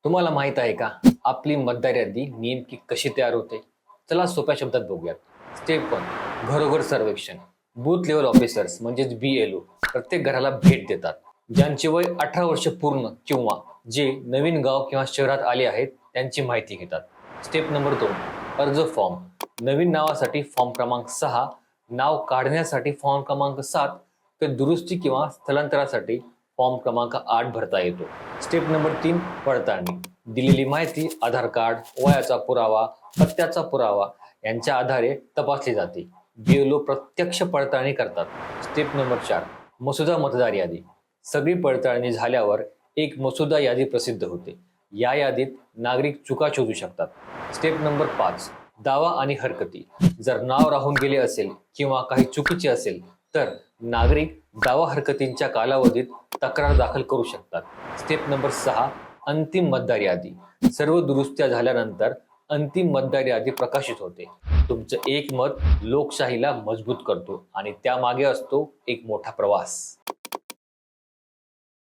तुम्हाला माहित आहे का आपली मतदार यादी नेमकी कशी तयार होते? चला सोप्या शब्दात बघूयात. स्टेप 1, घरोघर सर्वेक्षण. बूथ लेवल ऑफिसर्स म्हणजेच BLO प्रत्येक घराला भेट देतात. ज्यांचे वय 18 वर्ष पूर्ण किंवा जे नवीन गाव किंवा शहरात आले आहेत त्यांची माहिती घेतात. स्टेप नंबर 2, अर्ज फॉर्म. नवीन नावासाठी फॉर्म क्रमांक 6, नाव काढण्यासाठी फॉर्म क्रमांक 7, तर दुरुस्ती किंवा स्थलांतरासाठी फॉर्म क्रमांक 8 भरता येतो. स्टेप नंबर 3, पडताळणी. दिलेली माहिती आधार कार्ड, वयाचा पुरावा, पत्त्याचा पुरावा यांच्या आधारे तपासली जाते. BLO प्रत्यक्ष पडताळणी करतात. स्टेप नंबर 4, मसुदा मतदार यादी. सगळी पडताळणी झाल्यावर एक मसुदा यादी प्रसिद्ध होते. या यादीत नागरिक चुका शोधू शकतात. स्टेप नंबर 5, दावा आणि हरकती. जर नाव राहून गेले असेल किंवा काही चुकीचे असेल तर नागरिक दावा हरकतींच्या कालावधीत तक्रार दाखल करू शकतात. स्टेप नंबर 6, अंतिम मतदार यादी. सर्व दुरुस्त्या झाल्यानंतर अंतिम मतदार यादी प्रकाशित होते. तुमचं एक मत लोकशाहीला मजबूत करतो आणि त्यामागे असतो एक मोठा प्रवास.